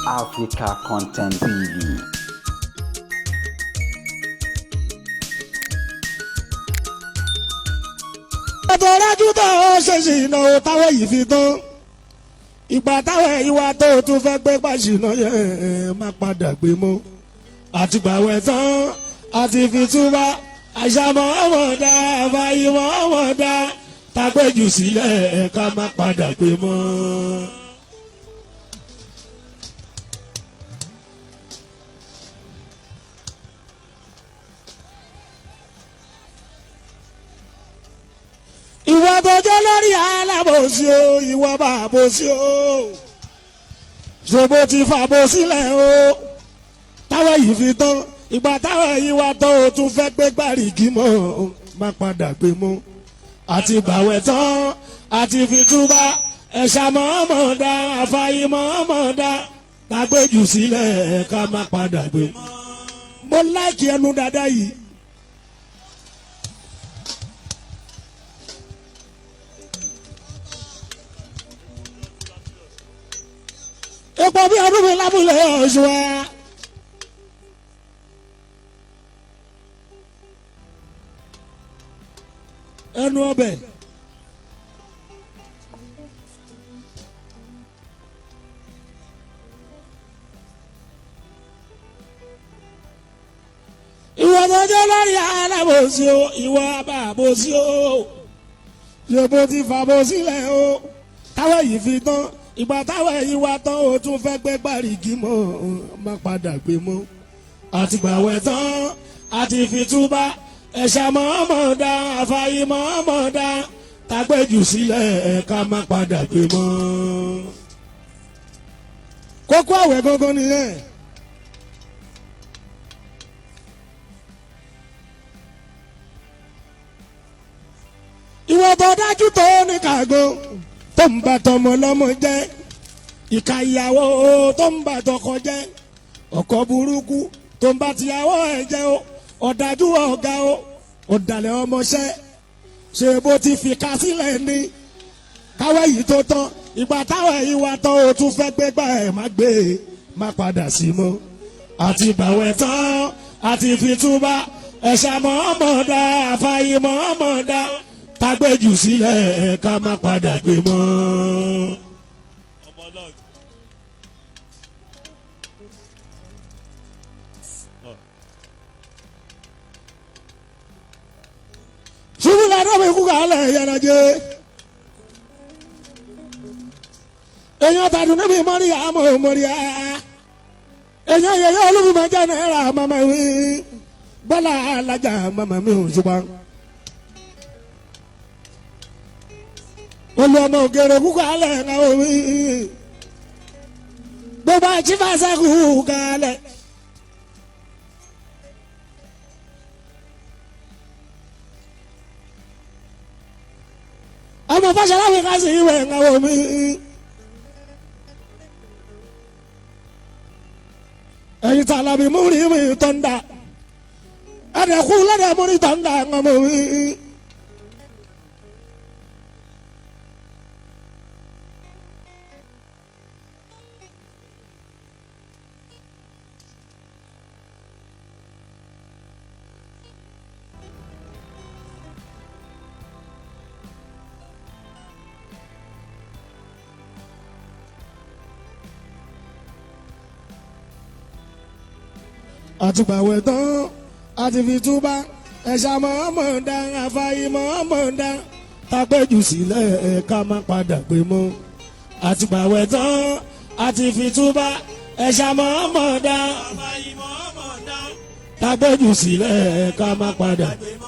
Africa Content TV. àtọ̀rájú tó ṣèṣì ìnáwó táwọn yìí fi tán ìgbà táwọn ìwà tó tún fẹ́ gbé pàṣínà yẹn má padà gbé mọ́ àtìgbàwẹ̀ tán àti fi túbà àṣàmọ́ ọmọdá àfàyìmọ́ ọmọdá tágbéjù sílẹ̀ ká má padà gbé mọ́. ìwọ tó jẹ́ lórí alábòsí o ìwọ bá bòsí o ṣòbó ti fàbò sílẹ̀ o táwọn yìí fi tán ìgbà táwọn yìí wá tán o tún fẹ́ gbé gbàrígì mọ́ má padà gbé mọ́ àti gbàwẹ̀ tán àti fi túbà ẹ̀ṣà mọ́ọ́mọ́dá àfàyìmọ́ọ́mọ́dá lágbèjù sílẹ̀ ká má padà gbé mọ́. mo láìkí ẹnu dáadáa yìí. epo bí ọdún mi lábúlé ọ̀ṣun wa. ẹnu ọbẹ̀. ìwọ tó jẹ́ lórí alábòsí o ìwọ àbàbòsí o yòbó ti fàbò sílẹ̀ o táwọn yìí fi tán ìgbà táwọn ẹ̀yìn wa tán o tún fẹ́ gbé gbàrígì mọ́ má padà gbé mọ́ àtìgbàwẹ̀ tán àti fi túbà ẹ̀ṣà mọ́ọ́mọ́dá àfàyìmọ́ọ́mọ́dá tágbéjù sílẹ̀ ká má padà gbé mọ́. kókó àwẹ̀ gangan nìyẹn. ìwọ tó dájú tó ní kàgó tó ń bá tọmọ lọ́mọ jẹ́ ìka ìyàwó tó ń bá tọkọ jẹ́ ọkọ burúkú tó ń bá tìyàwó ẹ̀ jẹ́ o ọ̀dájú ọ̀gá o ọ̀dàlẹ̀ ọmọṣẹ́ ṣe bó ti fi ká sílẹ̀ ní káwé yìí tó tán ìgbà táwọn ẹ̀yìn wa tán o tún fẹ́ gbégbá ẹ̀ má gbé má padà sí mọ́ àti ìgbàwẹ̀ tán àti fi túbà ẹ̀ṣà mọ́ọ́mọ́dá àfàyìmọ́ọ́mọ́dá tágbéjù sílẹ̀ ká má padà gbé mọ́. ṣubú ládọ́ mi kú kálẹ̀ yàrá jẹ́ èèyàn tàdún níbi mọ́rí àmọ́ mọ́rí à èèyàn yẹ̀yẹ́ olúmọ̀ jẹ́ náírà màmá mi bọ́lá alájà màmá mi ò ṣùgbọ́n. olú ọmọ ògèrè kúkọ alẹ ńlá omi gbogbo àjífàṣẹ kúkọ alẹ. ọmọ fàṣẹláwì ká sí ìwé ńlá omi. ẹyin tí alábi múri mi tó ń dà ẹdẹkú lẹdẹ múri tó ń dà ńlá omi. àtìgbàwẹ̀ tán àti fi túbà ẹ̀ṣà mọ́ọ́mọ́dá àfàyìmọ́ọ́mọ́dá tágbéjù sílẹ̀ ká má padà gbé mọ́ àtìgbàwẹ̀ tán àti fi túbà ẹ̀ṣà mọ́ọ́mọ́dá àfàyìmọ́ọ́mọ́dá tágbéjù sílẹ̀ ká má padà gbé mọ́.